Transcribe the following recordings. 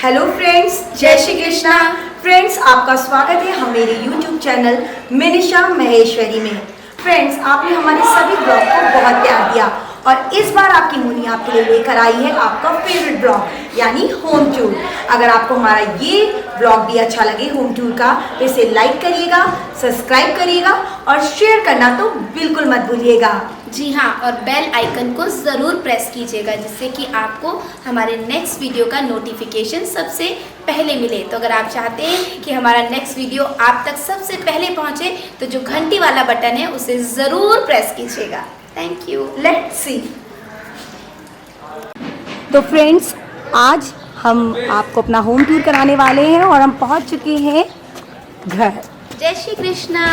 Hello friends, जय Shri Krishna. Friends, आपका स्वागत है हमारे यूट्यूब चैनल मिनिशा महेश्वरी में। फ्रेंड्स, आपने हमारे सभी ब्लॉग को बहुत प्यार दिया और इस बार आपकी मुन्नी आपके लिए लेकर आई है आपका फेवरेट ब्लॉग यानी होम टूर। अगर आपको हमारा ये ब्लॉग भी अच्छा लगे होम टूर का तो इसे लाइक करिएगा, सब्सक्राइब करिएगा और शेयर करना तो बिल्कुल मत भूलिएगा। जी हाँ, और बेल आइकन को ज़रूर प्रेस कीजिएगा जिससे कि आपको हमारे नेक्स्ट वीडियो का नोटिफिकेशन सबसे पहले मिले। तो अगर आप चाहते हैं कि हमारा नेक्स्ट वीडियो आप तक सबसे पहले पहुँचे तो जो घंटी वाला बटन है उसे ज़रूर प्रेस कीजिएगा। Thank you. Let's see. तो फ्रेंड्स, आज हम आपको अपना होम टूर कराने वाले हैं और हम पहुंच चुके हैं घर। जय श्री कृष्णा।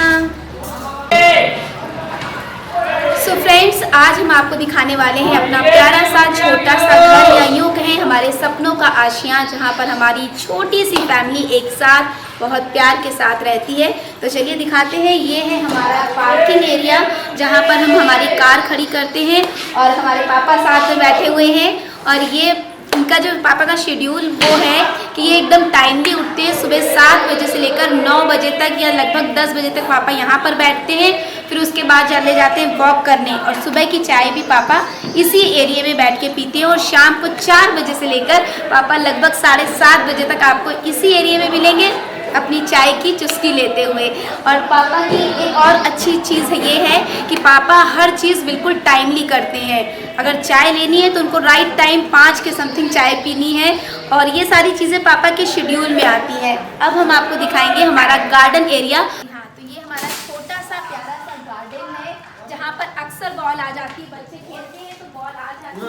सो फ्रेंड्स, आज हम आपको दिखाने वाले हैं अपना प्यारा सा छोटा सा घर या यूँ कहें हमारे सपनों का आशियाँ, जहाँ पर हमारी छोटी सी फैमिली एक साथ बहुत प्यार के साथ रहती है। तो चलिए दिखाते हैं। ये है हमारा पार्किंग एरिया जहाँ पर हम हमारी कार खड़ी करते हैं और हमारे पापा साथ में बैठे हुए हैं। और ये इनका जो पापा का शेड्यूल वो है कि ये एकदम टाइमली उठते हैं। सुबह 7 बजे से लेकर 9 बजे तक या लगभग 10 बजे तक पापा यहाँ पर बैठते हैं। फिर उसके बाद चले जाते हैं वॉक करने और सुबह की चाय भी पापा इसी एरिया में बैठ के पीते हैं। और शाम को 4 बजे से लेकर पापा लगभग 7:30 बजे तक आपको इसी एरिया में मिलेंगे अपनी चाय की चुस्की लेते हुए। और पापा की एक और अच्छी चीज़ ये है कि पापा हर चीज़ बिल्कुल टाइमली करते हैं। अगर चाय लेनी है तो उनको राइट टाइम 5 के समथिंग चाय पीनी है और ये सारी चीज़ें पापा के शेड्यूल में आती हैं। अब हम आपको दिखाएंगे हमारा गार्डन एरिया। हाँ, तो ये हमारा छोटा सा प्यारा सा गार्डन है जहाँ पर अक्सर बॉल आ जाती है, बच्चे खेलते हैं तो बॉल आ जाती है।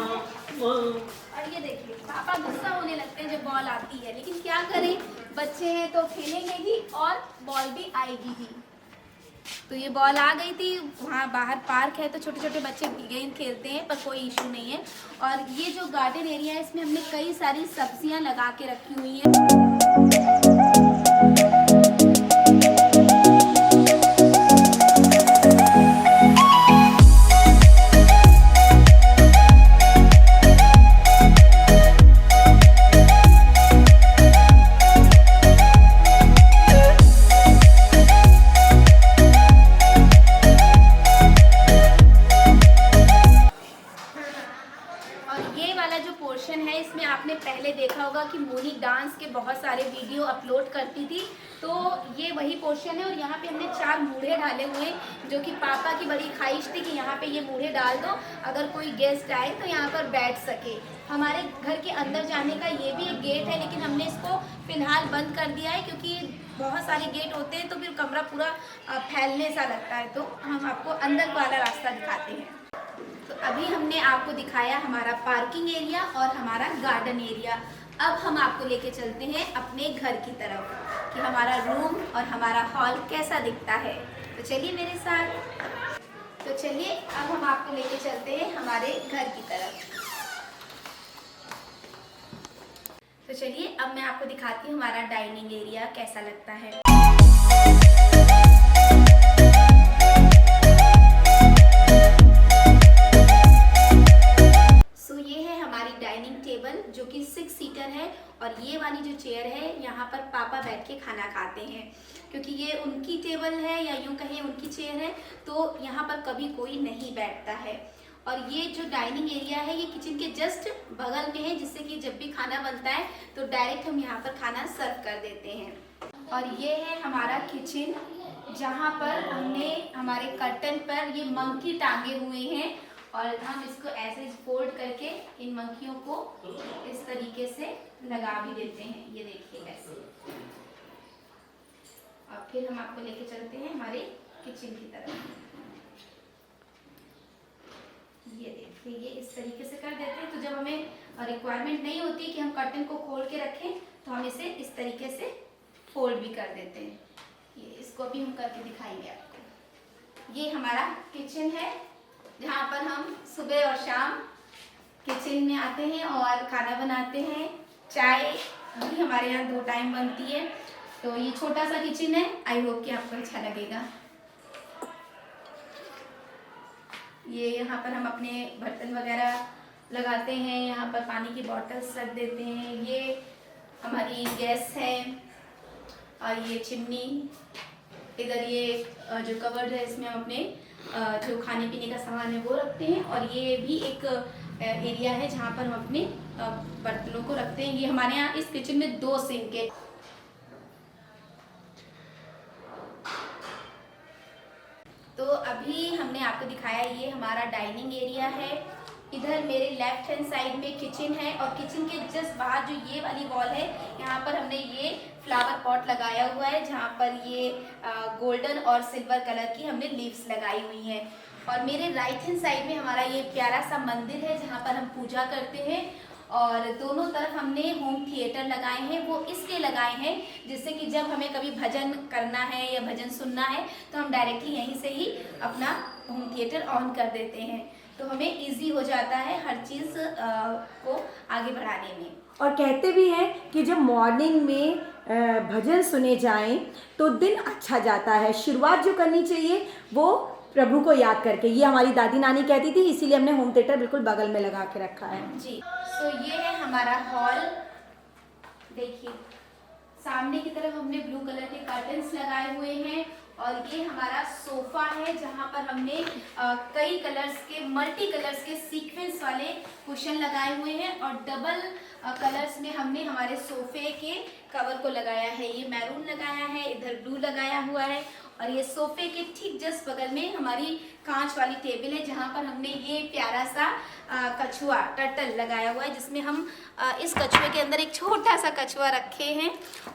और ये देखिए पापा गुस्सा होने लगते हैं जब बॉल आती है, लेकिन क्या करें, बच्चे हैं तो खेलेंगे ही और बॉल भी आएगी ही। तो ये बॉल आ गई थी, वहाँ बाहर पार्क है तो छोटे छोटे बच्चे गेंद खेलते हैं पर कोई इशू नहीं है। और ये जो गार्डन एरिया है इसमें हमने कई सारी सब्जियां लगा के रखी हुई हैं। इसमें आपने पहले देखा होगा कि मोनी डांस के बहुत सारे वीडियो अपलोड करती थी, तो ये वही पोर्शन है। और यहाँ पे हमने 4 मूढ़े डाले हुए हैं जो कि पापा की बड़ी ख्वाहिश थी कि यहाँ पे ये मूढ़े डाल दो, अगर कोई गेस्ट आए तो यहाँ पर बैठ सके। हमारे घर के अंदर जाने का ये भी एक गेट है, लेकिन हमने इसको फिलहाल बंद कर दिया है क्योंकि बहुत सारे गेट होते हैं तो फिर कमरा पूरा फैलने सा लगता है। तो हम आपको अंदर वाला रास्ता दिखाते हैं। तो अभी हमने आपको दिखाया हमारा पार्किंग एरिया और हमारा गार्डन एरिया। अब हम आपको लेके चलते हैं अपने घर की तरफ कि हमारा रूम और हमारा हॉल कैसा दिखता है। तो चलिए मेरे साथ। तो चलिए अब हम आपको लेके चलते हैं हमारे घर की तरफ। तो चलिए अब मैं आपको दिखाती हूँ हमारा डाइनिंग एरिया कैसा लगता है। जो कि 6 सीटर है और ये वाली जो चेयर है यहाँ पर पापा बैठ के खाना खाते हैं, क्योंकि ये उनकी टेबल है या यूँ कहें उनकी चेयर है, तो यहाँ पर कभी कोई नहीं बैठता है। और ये जो डाइनिंग एरिया है ये किचन के जस्ट बगल में है, जिससे कि जब भी खाना बनता है तो डायरेक्ट हम यहाँ पर खाना सर्व कर देते हैं। और ये है हमारा किचन, जहाँ पर हमने हमारे कर्टन पर ये मंकी टांगे हुए हैं और हम इसको ऐसे फोल्ड करके इन मंकियों को इस तरीके से लगा भी देते हैं। ये देखिए ऐसे। और फिर हम आपको लेके चलते हैं हमारे किचन की तरफ। ये देखिए, ये इस तरीके से कर देते हैं, तो जब हमें रिक्वायरमेंट नहीं होती कि हम कर्टन को खोल के रखें तो हम इसे इस तरीके से फोल्ड भी कर देते हैं। ये इसको भी हम करके दिखाएंगे आपको। ये हमारा किचन है, जहाँ पर हम सुबह और शाम किचन में आते हैं और खाना बनाते हैं। चाय भी हमारे यहाँ 2 टाइम बनती है। तो ये छोटा सा किचन है, आई होप कि आपको अच्छा लगेगा। ये यहाँ पर हम अपने बर्तन वगैरह लगाते हैं, यहाँ पर पानी की बॉटल्स रख देते हैं। ये हमारी गैस है और ये चिमनी, इधर ये जो कवर्ड है इसमें हम अपने जो खाने पीने का सामान है वो रखते हैं। और ये भी एक एरिया है जहाँ पर हम अपने बर्तनों को रखते हैं। ये हमारे यहाँ इस किचन में 2 सिंक है। तो अभी हमने आपको दिखाया ये हमारा डाइनिंग एरिया है। इधर मेरे लेफ्ट हैंड साइड में किचन है और किचन के जस्ट बाहर जो ये वाली वॉल है, यहाँ पर हमने ये फ्लावर पॉट लगाया हुआ है, जहाँ पर ये गोल्डन और सिल्वर कलर की हमने लीव्स लगाई हुई हैं। और मेरे राइट हैंड साइड में हमारा ये प्यारा सा मंदिर है, जहाँ पर हम पूजा करते हैं। और दोनों तरफ हमने होम थिएटर लगाए हैं। वो इसलिए लगाए हैं जिससे कि जब हमें कभी भजन करना है या भजन सुनना है तो हम डायरेक्टली यहीं से ही अपना होम थिएटर ऑन कर देते हैं, तो हमें इजी हो जाता है हर चीज़ को आगे बढ़ाने में। और कहते भी हैं कि जब मॉर्निंग में भजन सुने जाएं तो दिन अच्छा जाता है। शुरुआत जो करनी चाहिए वो प्रभु को याद करके। ये हमारी दादी नानी कहती थी, इसीलिए हमने होम थिएटर बिल्कुल बगल में लगा के रखा है जी। तो ये है हमारा हॉल। देखिए सामने की तरफ हमने ब्लू कलर के कर्टन्स लगाए हुए हैं और ये हमारा सोफा है, जहाँ पर हमने कई कलर्स के, मल्टी कलर्स के सीक्वेंस वाले कुशन लगाए हुए हैं और डबल कलर्स में हमने हमारे सोफे के कवर को लगाया है। ये मैरून लगाया है, इधर ब्लू लगाया हुआ है। और ये सोफे के ठीक जस्ट बगल में हमारी कांच वाली टेबल है, जहाँ पर हमने ये प्यारा सा कछुआ टर्टल लगाया हुआ है, जिसमें हम इस कछुए के अंदर एक छोटा सा कछुआ रखे हैं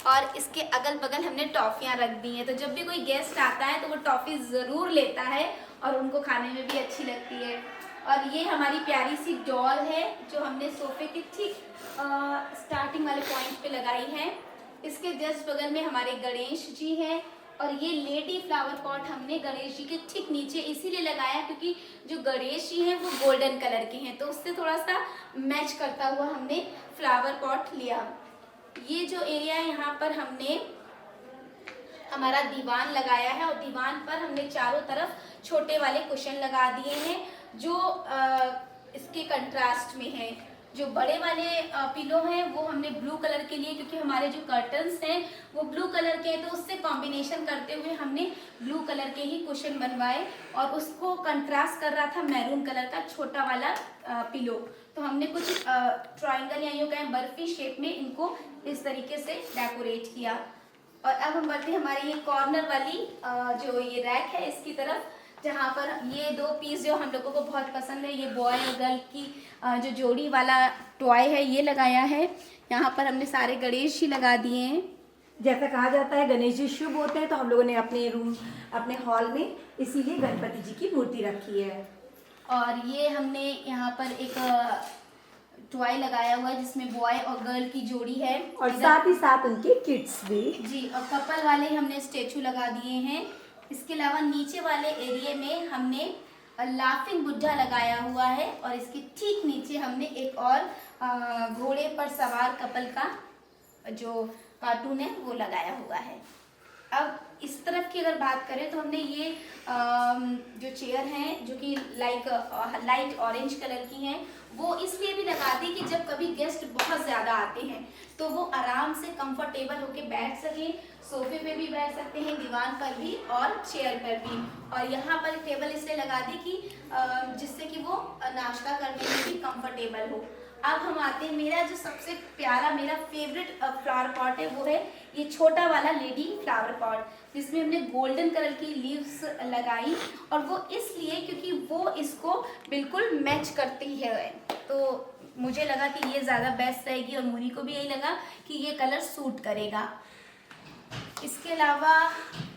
और इसके अगल बगल हमने टॉफ़ियाँ रख दी हैं। तो जब भी कोई गेस्ट आता है तो वो टॉफ़ी ज़रूर लेता है और उनको खाने में भी अच्छी लगती है। और ये हमारी प्यारी सी डॉल है जो हमने सोफे के ठीक स्टार्टिंग वाले पॉइंट पे लगाई है। इसके जस्ट बगल में हमारे गणेश जी हैं और ये लेडी फ्लावर पॉट हमने गणेश जी के ठीक नीचे इसीलिए लगाया क्योंकि जो गणेश जी हैं वो गोल्डन कलर के हैं, तो उससे थोड़ा सा मैच करता हुआ हमने फ्लावर पॉट लिया। ये जो एरिया है यहाँ पर हमने हमारा दीवान लगाया है और दीवान पर हमने चारों तरफ छोटे वाले कुशन लगा दिए हैं जो इसके कंट्रास्ट में है। जो बड़े वाले पिलो हैं वो हमने ब्लू कलर के लिए, क्योंकि हमारे जो कर्टन्स हैं वो ब्लू कलर के हैं, तो उससे कॉम्बिनेशन करते हुए हमने ब्लू कलर के ही कुशन बनवाए और उसको कंट्रास्ट कर रहा था मैरून कलर का छोटा वाला पिलो। तो हमने कुछ ट्रायंगल या यूँ कहें बर्फी शेप में इनको इस तरीके से डेकोरेट किया। और अब हम बढ़ते हैं हमारी ये कॉर्नर वाली जो ये रैक है इसकी तरफ, जहाँ पर ये 2 पीस जो हम लोगों को बहुत पसंद है, ये बॉय और गर्ल की जो जोड़ी वाला टॉय है ये लगाया है। यहाँ पर हमने सारे गणेश जी लगा दिए हैं। जैसा कहा जाता है गणेश जी शुभ होते हैं, तो हम लोगों ने अपने रूम, अपने हॉल में इसीलिए गणपति जी की मूर्ति रखी है। और ये हमने यहाँ पर एक टॉय लगाया हुआ है जिसमें बॉय और गर्ल की जोड़ी है और साथ ही साथ उनके किड्स भी जी। और कपल वाले हमने स्टेचू लगा दिए हैं। इसके अलावा नीचे वाले एरिया में हमने लाफिंग बुद्धा लगाया हुआ है और इसके ठीक नीचे हमने एक और घोड़े पर सवार कपल का जो कार्टून है वो लगाया हुआ है। अब इस तरफ की अगर बात करें तो हमने ये जो चेयर हैं जो कि लाइट ऑरेंज कलर की हैं, वो इसलिए भी लगा दी कि जब कभी गेस्ट बहुत ज़्यादा आते हैं तो वो आराम से कंफर्टेबल होके बैठ सकें। सोफे पे भी बैठ सकते हैं, दीवान पर भी और चेयर पर भी। और यहाँ पर टेबल इसलिए लगा दी कि जिससे कि वो नाश्ता करने में भी कंफर्टेबल हो। अब हम आते हैं, मेरा जो सबसे प्यारा मेरा फेवरेट फ्लावर पॉट है वो है ये छोटा वाला लेडी फ्लावर पॉट, जिसमें हमने गोल्डन कलर की लीव्स लगाई। और वो इसलिए क्योंकि वो इसको बिल्कुल मैच करती है, तो मुझे लगा कि ये ज़्यादा बेस्ट रहेगी और मुनी को भी यही लगा कि ये कलर सूट करेगा। इसके अलावा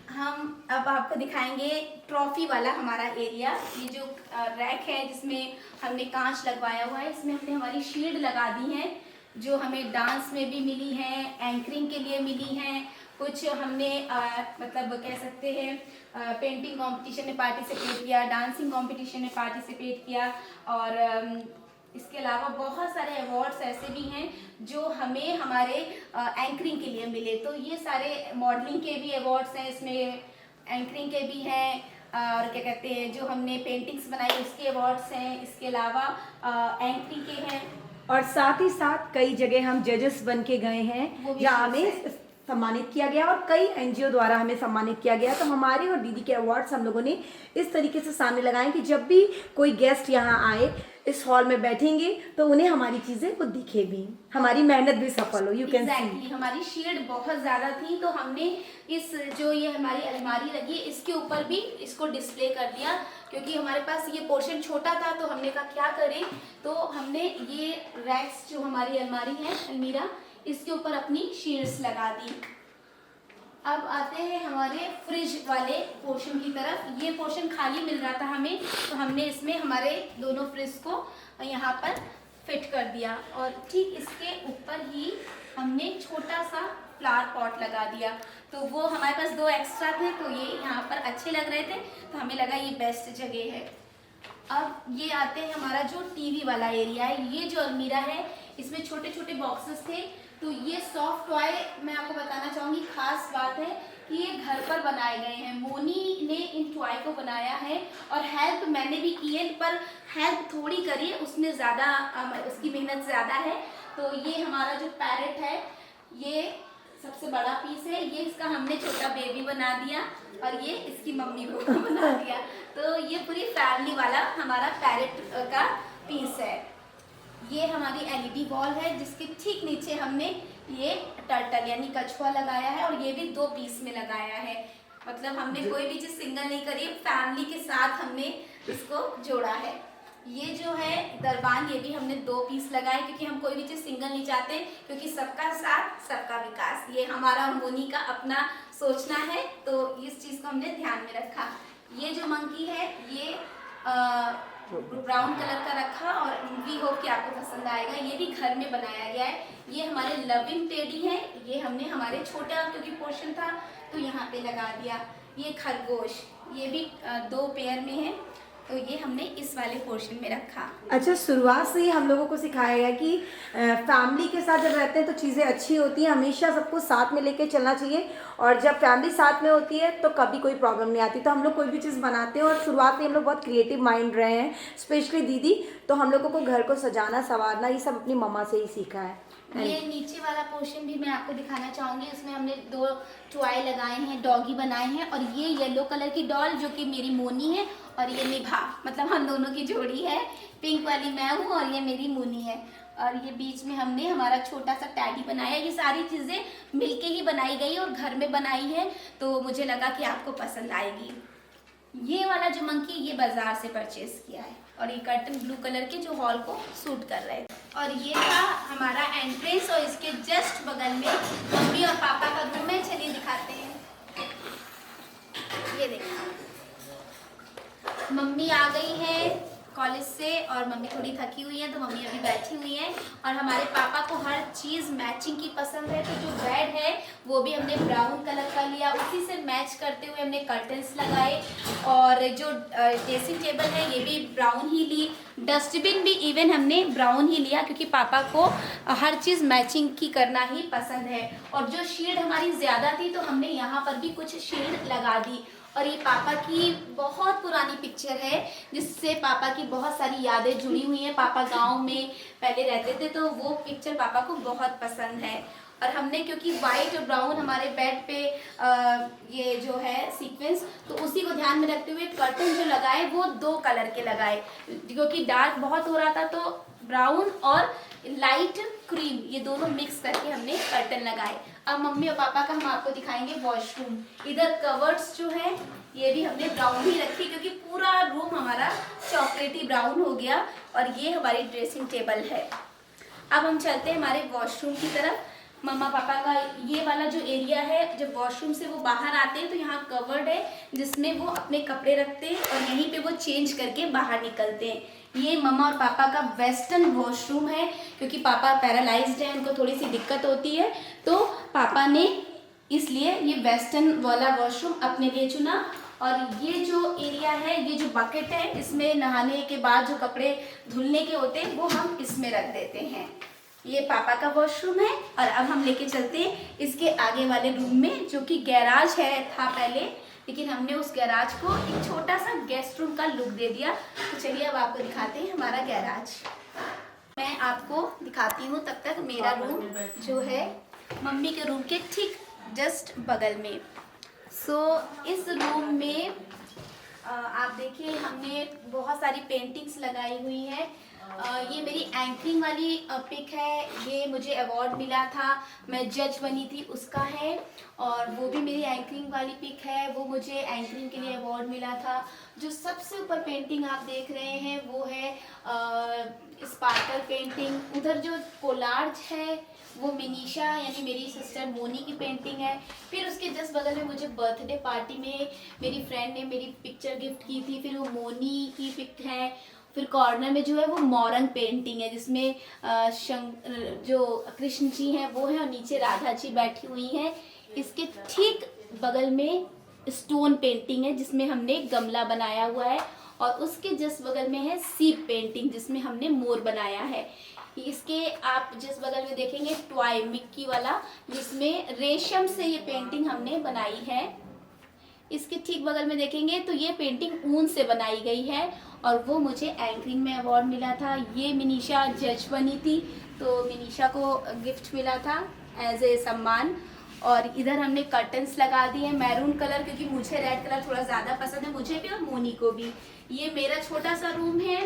हम अब आपको दिखाएंगे ट्रॉफी वाला हमारा एरिया। ये जो रैक है जिसमें हमने कांच लगवाया हुआ है, इसमें हमने हमारी शील्ड लगा दी है जो हमें डांस में भी मिली हैं, एंकरिंग के लिए मिली हैं, कुछ हमने मतलब कह सकते हैं पेंटिंग कंपटीशन में पार्टिसिपेट किया, डांसिंग कंपटीशन में पार्टिसिपेट किया। और इसके अलावा बहुत सारे अवार्ड्स ऐसे भी हैं जो हमें हमारे एंकरिंग के लिए मिले। तो ये सारे मॉडलिंग के भी अवार्ड्स हैं, इसमें एंकरिंग के भी हैं, और क्या कहते हैं जो हमने पेंटिंग्स बनाई उसके अवार्ड्स हैं, इसके अलावा एंकरिंग के हैं। और साथ ही साथ कई जगह हम जजेस बन के गए वो हैं भी जहाँ ठीक हमें सम्मानित किया गया और कई एनजीओ द्वारा हमें सम्मानित किया गया। तो हमारे और दीदी के अवार्ड्स हम लोगों ने इस तरीके से सामने लगाए कि जब भी कोई गेस्ट यहाँ आए, इस हॉल में बैठेंगे तो उन्हें हमारी चीजें वो दिखे भी, हमारी मेहनत भी सफल हो। यू कैन सी हमारी शील्ड बहुत ज़्यादा थी, तो हमने इस जो ये हमारी अलमारी लगी है इसके ऊपर भी इसको डिस्प्ले कर दिया, क्योंकि हमारे पास ये पोर्शन छोटा था। तो हमने कहा क्या करें, तो हमने ये रैक्स जो हमारी अलमारी है अलमीरा, इसके ऊपर अपनी शील्ड्स लगा दी। अब आते हैं हमारे फ्रिज वाले पोर्शन की तरफ। ये पोर्शन खाली मिल रहा था हमें, तो हमने इसमें हमारे दोनों फ्रिज को यहाँ पर फिट कर दिया। और ठीक इसके ऊपर ही हमने छोटा सा फ्लावर पॉट लगा दिया। तो वो हमारे पास 2 एक्स्ट्रा थे, तो ये यहाँ पर अच्छे लग रहे थे, तो हमें लगा ये बेस्ट जगह है। अब ये आते हैं हमारा जो टीवी वाला एरिया है। ये जो अलमीरा है इसमें छोटे छोटे बॉक्सेस थे, तो ये सॉफ्ट टॉय मैं आपको बताना चाहूँगी, खास बात है कि ये घर पर बनाए गए हैं। मोनी ने इन टॉय को बनाया है और हेल्प मैंने भी की है, पर हेल्प थोड़ी करी है, उसने ज़्यादा उसकी मेहनत ज़्यादा है। तो ये हमारा जो पैरेट है ये सबसे बड़ा पीस है, ये इसका हमने छोटा बेबी बना दिया और ये इसकी मम्मी को बना दिया। तो ये पूरी फैमिली वाला हमारा पैरेट का पीस है। ये हमारी एलईडी वॉल है जिसके ठीक नीचे हमने ये टर्टल यानी कछुआ लगाया है, और ये भी 2 पीस में लगाया है। मतलब हमने कोई भी चीज़ सिंगल नहीं करी, फैमिली के साथ हमने इसको जोड़ा है। ये जो है दरबान, ये भी हमने 2 पीस लगाए, क्योंकि हम कोई भी चीज़ सिंगल नहीं चाहते, क्योंकि सबका साथ सबका विकास, ये हमारा और मोनी का अपना सोचना है, तो इस चीज़ को हमने ध्यान में रखा। ये जो मंकी है ये ब्राउन कलर का रखा, और वी होप कि आपको पसंद आएगा। ये भी घर में बनाया गया है। ये हमारे लविंग टेडी है, ये हमने हमारे छोटा क्योंकि पोर्शन था तो यहाँ पे लगा दिया। ये खरगोश, ये भी 2 पेयर में है, तो ये हमने इस वाले पोर्शन में रखा। अच्छा, शुरुआत से ही हम लोगों को सिखाया गया कि फैमिली के साथ जब रहते हैं तो चीज़ें अच्छी होती हैं, हमेशा सबको साथ में लेके चलना चाहिए, और जब फैमिली साथ में होती है तो कभी कोई प्रॉब्लम नहीं आती। तो हम लोग कोई भी चीज़ बनाते हैं, और शुरुआत में हम लोग बहुत क्रिएटिव माइंड रहे हैं, स्पेशली दीदी। तो हम लोगों को घर को सजाना संवारना ये सब अपनी मम्मा से ही सीखा है। ये नीचे वाला पोर्शन भी मैं आपको दिखाना चाहूँगी। इसमें हमने 2 टॉय लगाए हैं, डॉगी बनाए हैं, और ये येलो कलर की डॉल जो कि मेरी मोनी है, और ये निभा, मतलब हम दोनों की जोड़ी है। पिंक वाली मैं हूँ और ये मेरी मोनी है। और ये बीच में हमने हमारा छोटा सा टैडी बनाया। ये सारी चीज़ें मिलके ही बनाई गई और घर में बनाई है, तो मुझे लगा कि आपको पसंद आएगी। ये वाला जो मंकी ये बाजार से परचेज किया है, और ये कर्टन ब्लू कलर के जो हॉल को सूट कर रहे थे। और ये था हमारा एंट्रेंस, और इसके जस्ट बगल में मम्मी और पापा का रूम है। चलिए दिखाते हैं। ये देखिए, मम्मी आ गई है कॉलेज से, और मम्मी थोड़ी थकी हुई है, तो मम्मी अभी बैठी हुई है। और हमारे पापा को हर चीज़ मैचिंग की पसंद है, तो जो बेड है वो भी हमने ब्राउन कलर का लिया, उसी से मैच करते हुए हमने कर्टन्स लगाए। और जो ड्रेसिंग टेबल है ये भी ब्राउन ही ली, डस्टबिन भी इवन हमने ब्राउन ही लिया क्योंकि पापा को हर चीज़ मैचिंग की करना ही पसंद है। और जो शेड हमारी ज़्यादा थी तो हमने यहाँ पर भी कुछ शेड लगा दी। और ये पापा की बहुत पुरानी पिक्चर है जिससे पापा की बहुत सारी यादें जुड़ी हुई हैं। पापा गांव में पहले रहते थे तो वो पिक्चर पापा को बहुत पसंद है। और हमने क्योंकि वाइट और ब्राउन हमारे बेड पे ये जो है सीक्वेंस, तो उसी को ध्यान में रखते हुए कर्टन जो लगाए वो 2 कलर के लगाए क्योंकि डार्क बहुत हो रहा था, तो ब्राउन और लाइट क्रीम ये दोनों मिक्स करके हमने कर्टन लगाए। अब मम्मी और पापा का हम आपको दिखाएंगे वॉशरूम। इधर कवर्ड्स जो है ये भी हमने ब्राउन ही रखी क्योंकि पूरा रूम हमारा चॉकलेटी ब्राउन हो गया। और ये हमारी ड्रेसिंग टेबल है। अब हम चलते हैं हमारे वॉशरूम की तरफ। मम्मा पापा का ये वाला जो एरिया है, जब वॉशरूम से वो बाहर आते हैं तो यहाँ कवर्ड है जिसमें वो अपने कपड़े रखते हैं और यहीं पे वो चेंज करके बाहर निकलते हैं। ये मम्मा और पापा का वेस्टर्न वॉशरूम है क्योंकि पापा पैरालाइज्ड है, उनको थोड़ी सी दिक्कत होती है, तो पापा ने इसलिए ये वेस्टर्न वाला वॉशरूम अपने लिए चुना। और ये जो एरिया है, ये जो बकेट है, इसमें नहाने के बाद जो कपड़े धुलने के होते हैं वो हम इसमें रख देते हैं। ये पापा का वॉशरूम है। और अब हम लेके चलते हैं इसके आगे वाले रूम में जो कि गैराज है था पहले, लेकिन हमने उस गैराज को एक छोटा सा गेस्ट रूम का लुक दे दिया। तो चलिए अब आपको दिखाते हैं हमारा गैराज। मैं आपको दिखाती हूँ तब तक मेरा रूम जो है मम्मी के रूम के ठीक जस्ट बगल में। इस रूम में आप देखिए हमने बहुत सारी पेंटिंग्स लगाई हुई है। ये मेरी एंकरिंग वाली पिक है, ये मुझे अवार्ड मिला था, मैं जज बनी थी उसका है। और वो भी मेरी एंकरिंग वाली पिक है, वो मुझे एंकरिंग के लिए अवार्ड मिला था। जो सबसे ऊपर पेंटिंग आप देख रहे हैं वो है स्पार्कल पेंटिंग। उधर जो कोलार्ज है वो मिनीशा यानी मेरी सिस्टर मोनी की पेंटिंग है। फिर उसके जस्ट बगल में मुझे बर्थडे पार्टी में मेरी फ्रेंड ने मेरी पिक्चर गिफ्ट की थी, फिर वो मोनी की पिक है। फिर कॉर्नर में जो है वो मौरंग पेंटिंग है जिसमें जो कृष्ण जी हैं वो हैं और नीचे राधा जी बैठी हुई हैं। इसके ठीक बगल में स्टोन पेंटिंग है जिसमें हमने गमला बनाया हुआ है। और उसके जस्ट बगल में है सीप पेंटिंग जिसमें हमने मोर बनाया है। इसके आप जिस बगल में देखेंगे टॉय मिक्की वाला जिसमें रेशम से ये पेंटिंग हमने बनाई है। इसके ठीक बगल में देखेंगे तो ये पेंटिंग ऊन से बनाई गई है और वो मुझे एंकरिंग में अवार्ड मिला था। ये मिनीशा जज बनी थी तो मिनीशा को गिफ्ट मिला था एज ए सम्मान। और इधर हमने कर्टन्स लगा दिए हैं मैरून कलर क्योंकि मुझे रेड कलर थोड़ा ज़्यादा पसंद है, मुझे भी और मोनी को भी। ये मेरा छोटा सा रूम है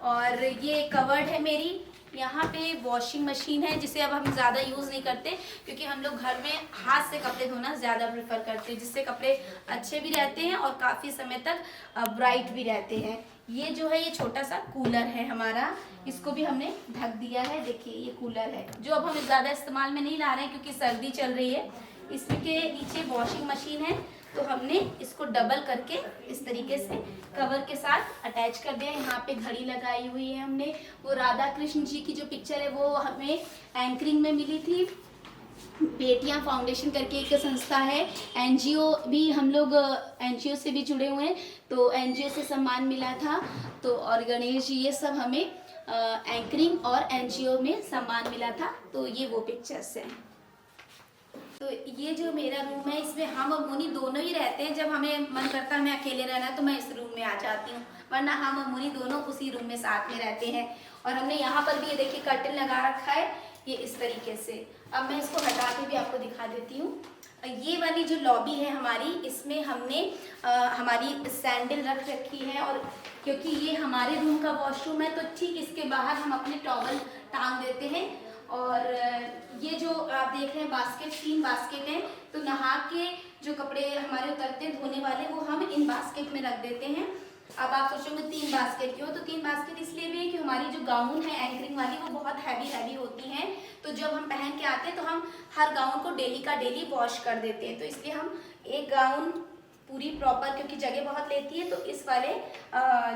और ये कवर्ड है मेरी। यहाँ पे वॉशिंग मशीन है जिसे अब हम ज़्यादा यूज़ नहीं करते क्योंकि हम लोग घर में हाथ से कपड़े धोना ज़्यादा प्रेफर करते हैं, जिससे कपड़े अच्छे भी रहते हैं और काफ़ी समय तक ब्राइट भी रहते हैं। ये जो है ये छोटा सा कूलर है हमारा, इसको भी हमने ढक दिया है। देखिए ये कूलर है जो अब हम ज़्यादा इस्तेमाल में नहीं ला रहे हैं क्योंकि सर्दी चल रही है। इसके नीचे वॉशिंग मशीन है तो हमने इसको डबल करके इस तरीके से कवर के साथ अटैच कर दिया। यहाँ पे घड़ी लगाई हुई है हमने। वो राधा कृष्ण जी की जो पिक्चर है वो हमें एंकरिंग में मिली थी। बेटियां फाउंडेशन करके एक संस्था है, एनजीओ भी हम लोग एनजीओ से भी जुड़े हुए हैं तो एनजीओ से सम्मान मिला था। तो और गणेश जी ये सब हमें एंकरिंग और एनजीओ में सम्मान मिला था। तो ये वो पिक्चर्स हैं। तो ये जो मेरा रूम है इसमें हम और मोनी दोनों ही रहते हैं। जब हमें मन करता है हमें अकेले रहना तो मैं इस रूम में आ जाती हूँ, वरना हम और मोनी दोनों उसी रूम में साथ में रहते हैं। और हमने यहाँ पर भी ये देखिए कर्टन लगा रखा है ये इस तरीके से। अब मैं इसको हटा के भी आपको दिखा देती हूँ। ये वाली जो लॉबी है हमारी, इसमें हमने हमारी सैंडल रख रखी है। और क्योंकि ये हमारे रूम का वॉशरूम है तो ठीक इसके बाहर हम अपने टॉवल टांग देते हैं। और ये जो आप देख रहे हैं बास्केट, 3 बास्केट हैं तो नहा के जो कपड़े हमारे उतरते हैं धोने वाले वो हम इन बास्केट में रख देते हैं। अब आप सोचोगे 3 बास्केट क्यों, तो 3 बास्केट इसलिए भी है कि हमारी जो गाउन है एंकरिंग वाली वो बहुत हैवी होती हैं। तो जब हम पहन के आते हैं तो हम हर गाउन को डेली का डेली वॉश कर देते हैं। तो इसलिए हम एक गाउन पूरी प्रॉपर, क्योंकि जगह बहुत लेती है, तो इस वाले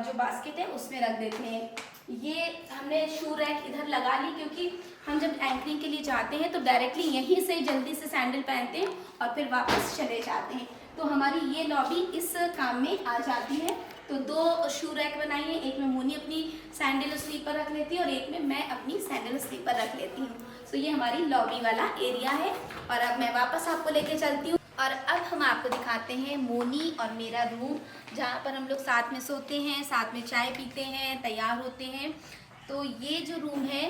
जो बास्केट है उसमें रख देते हैं। ये हमने शू रैक इधर लगा ली, क्योंकि हम जब एंकरिंग के लिए जाते हैं तो डायरेक्टली यहीं से जल्दी से सैंडल पहनते हैं और फिर वापस चले जाते हैं। तो हमारी ये लॉबी इस काम में आ जाती है। तो 2 शू रैक बनाई है, एक में मोनी अपनी सैंडल स्लीपर रख लेती है और एक में मैं अपनी सैंडल स्लीपर रख लेती हूँ। तो ये हमारी लॉबी वाला एरिया है और अब मैं वापस आपको लेके चलती हूँ। और अब हम आपको दिखाते हैं मोनी और मेरा रूम, जहाँ पर हम लोग साथ में सोते हैं, साथ में चाय पीते हैं, तैयार होते हैं। तो ये जो रूम है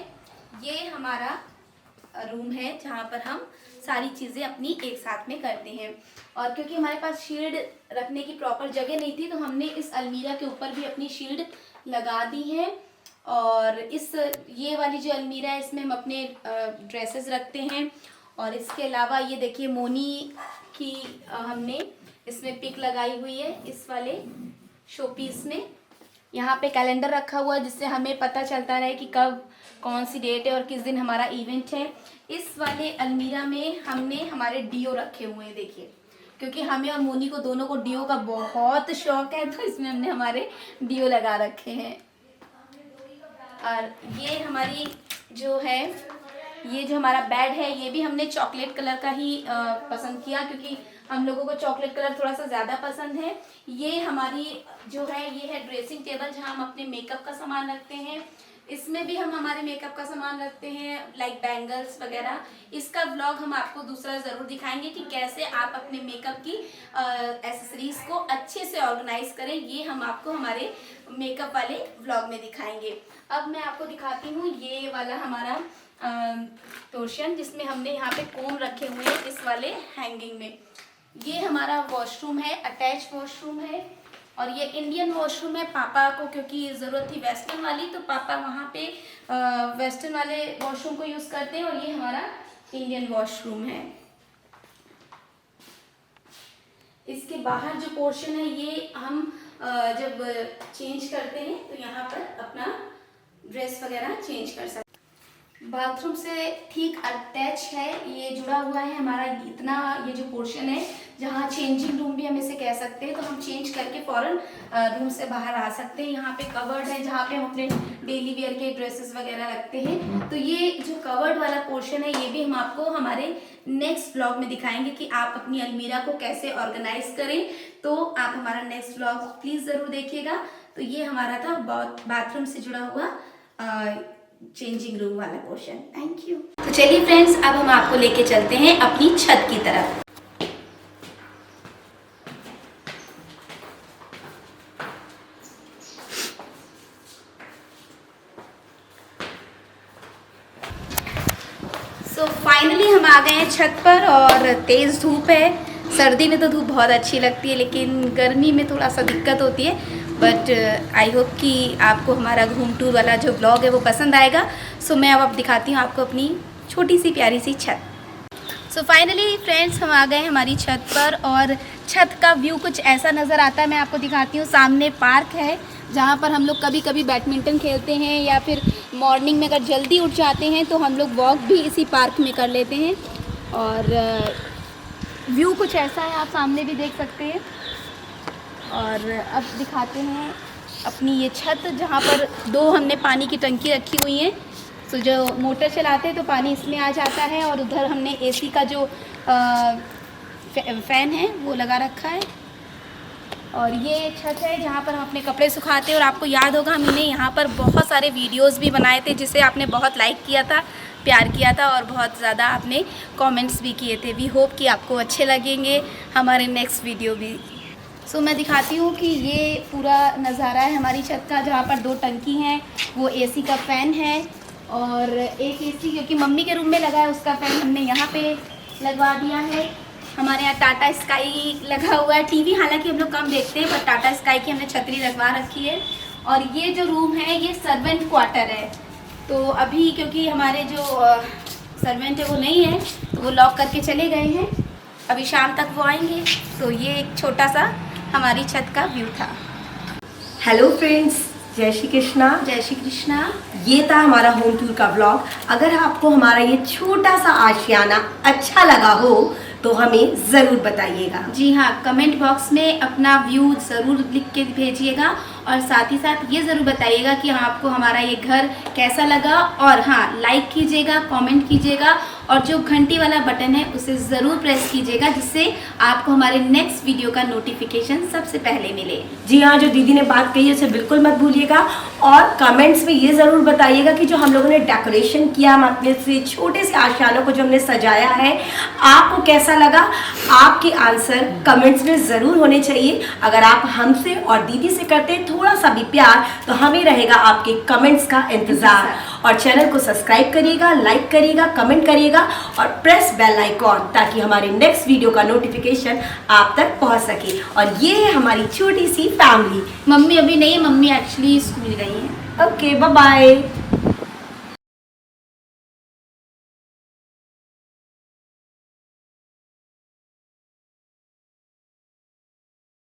ये हमारा रूम है जहाँ पर हम सारी चीज़ें अपनी एक साथ में करते हैं। और क्योंकि हमारे पास शील्ड रखने की प्रॉपर जगह नहीं थी तो हमने इस अलमीरा के ऊपर भी अपनी शील्ड लगा दी है। और ये वाली जो अलमीरा है इसमें हम अपने ड्रेसेस रखते हैं। और इसके अलावा ये देखिए मोनी की हमने इसमें पिक लगाई हुई है इस वाले शो पीस में। यहाँ पे कैलेंडर रखा हुआ है जिससे हमें पता चलता रहे कि कब कौन सी डेट है और किस दिन हमारा इवेंट है। इस वाले अलमीरा में हमने हमारे डीओ रखे हुए हैं, देखिए, क्योंकि हमें और मोनी को दोनों को डीओ का बहुत शौक है तो इसमें हमने हमारे डीओ लगा रखे हैं। और ये हमारी जो है ये जो हमारा बेड है ये भी हमने चॉकलेट कलर का ही पसंद किया, क्योंकि हम लोगों को चॉकलेट कलर थोड़ा सा ज़्यादा पसंद है। ये हमारी जो है ये है ड्रेसिंग टेबल जहाँ हम अपने मेकअप का सामान रखते हैं। इसमें भी हम हमारे मेकअप का सामान रखते हैं, लाइक बैंगल्स वगैरह। इसका व्लॉग हम आपको दूसरा ज़रूर दिखाएंगे कि कैसे आप अपने मेकअप की एसेसरीज को अच्छे से ऑर्गेनाइज करें। ये हम आपको हमारे मेकअप वाले व्लॉग में दिखाएंगे। अब मैं आपको दिखाती हूँ ये वाला हमारा पोर्शन जिसमें हमने यहाँ पे कोम रखे हुए हैं इस वाले हैंगिंग में। ये हमारा वॉशरूम है, अटैच वॉशरूम है। और ये इंडियन वॉशरूम है। पापा को क्योंकि ज़रूरत थी वेस्टर्न वाली तो पापा वहाँ पे वेस्टर्न वाले वॉशरूम को यूज़ करते हैं। और ये हमारा इंडियन वॉशरूम है। इसके बाहर जो पोर्शन है ये हम जब चेंज करते हैं तो यहाँ पर अपना ड्रेस वगैरह चेंज कर सकते हैं। बाथरूम से ठीक अटैच है, ये जुड़ा हुआ है हमारा इतना ये जो पोर्शन है जहाँ चेंजिंग रूम भी हम इसे कह सकते हैं। तो हम चेंज करके फ़ौरन रूम से बाहर आ सकते हैं। यहाँ पे कवर्ड है जहाँ पे हम अपने डेली वेयर के ड्रेसेस वगैरह रखते हैं। तो ये जो कवर्ड वाला पोर्शन है ये भी हम आपको हमारे नेक्स्ट व्लॉग में दिखाएंगे कि आप अपनी अलमीरा को कैसे ऑर्गेनाइज करें। तो आप हमारा नेक्स्ट व्लॉग प्लीज़ ज़रूर देखिएगा। तो ये हमारा था बाथरूम से जुड़ा हुआ चेंजिंग रूम वाला पोर्शन। Thank you. तो चलिए फ्रेंड्स अब हम आपको लेके चलते हैं अपनी छत की तरफ। सो फाइनली हम आ गए हैं छत पर और तेज़ धूप है। सर्दी में तो धूप बहुत अच्छी लगती है लेकिन गर्मी में थोड़ा सा दिक्कत होती है। बट आई होप कि आपको हमारा होम टूर वाला जो ब्लॉग है वो पसंद आएगा। सो मैं अब दिखाती हूँ आपको अपनी छोटी सी प्यारी सी छत। सो फाइनली फ्रेंड्स हम आ गए हमारी छत पर और छत का व्यू कुछ ऐसा नज़र आता है। मैं आपको दिखाती हूँ। सामने पार्क है जहाँ पर हम लोग कभी कभी बैडमिंटन खेलते हैं या फिर मॉर्निंग में अगर जल्दी उठ जाते हैं तो हम लोग वॉक भी इसी पार्क में कर लेते हैं। और व्यू कुछ ऐसा है, आप सामने भी देख सकते हैं। और अब दिखाते हैं अपनी ये छत जहाँ पर 2 हमने पानी की टंकी रखी हुई हैं। तो जो मोटर चलाते हैं तो पानी इसमें आ जाता है और उधर हमने एसी का जो फ़ैन है वो लगा रखा है। और ये छत है जहाँ पर हम अपने कपड़े सुखाते हैं। और आपको याद होगा हमने यहाँ पर बहुत सारे वीडियोस भी बनाए थे जिसे आपने बहुत लाइक किया था, प्यार किया था और बहुत ज़्यादा आपने कमेंट्स भी किए थे। वी होप कि आपको अच्छे लगेंगे हमारे नेक्स्ट वीडियो भी। सो मैं दिखाती हूँ कि ये पूरा नज़ारा है हमारी छत का जहाँ पर 2 टंकी हैं, वो एसी का फ़ैन है और एक एसी क्योंकि मम्मी के रूम में लगा है उसका फ़ैन हमने यहाँ पे लगवा दिया है। हमारे यहाँ टाटा स्काई लगा हुआ है। टीवी हालांकि हम लोग कम देखते हैं पर टाटा स्काई की हमने छतरी लगवा रखी है। और ये जो रूम है ये सर्वेंट क्वार्टर है। तो अभी क्योंकि हमारे जो सर्वेंट है वो नहीं है तो वो लॉक करके चले गए हैं, अभी शाम तक वो आएंगे। तो ये एक छोटा सा हमारी छत का व्यू था। हेलो फ्रेंड्स, जय श्री कृष्णा। जय श्री कृष्णा। ये था हमारा होम टूर का ब्लॉग। अगर आपको हमारा ये छोटा सा आशियाना अच्छा लगा हो तो हमें ज़रूर बताइएगा। जी हाँ, कमेंट बॉक्स में अपना व्यू ज़रूर लिख के भेजिएगा और साथ ही साथ ये ज़रूर बताइएगा कि आपको हमारा ये घर कैसा लगा। और हाँ, लाइक कीजिएगा, कमेंट कीजिएगा और जो घंटी वाला बटन है उसे ज़रूर प्रेस कीजिएगा, जिससे आपको हमारे नेक्स्ट वीडियो का नोटिफिकेशन सबसे पहले मिले। जी हाँ, जो दीदी ने बात कही है उसे बिल्कुल मत भूलिएगा और कमेंट्स में ये ज़रूर बताइएगा कि जो हम लोगों ने डेकोरेशन किया, हम अपने से छोटे से आशियानों को जो हमने सजाया है, आपको कैसा लगा। आपके आंसर कमेंट्स में ज़रूर होने चाहिए। अगर आप हमसे और दीदी से करते हैं थोड़ा सा भी प्यार, तो हमें रहेगा आपके कमेंट्स का इंतज़ार। और चैनल को सब्सक्राइब करिएगा, लाइक करिएगा, कमेंट करिएगा और प्रेस बेल आइकॉन, ताकि हमारे नेक्स्ट वीडियो का नोटिफिकेशन आप तक पहुंच सके। और ये है हमारी छोटी सी फैमिली। मम्मी अभी नहीं है, मम्मी एक्चुअली स्कूल गई है। Okay, bye bye.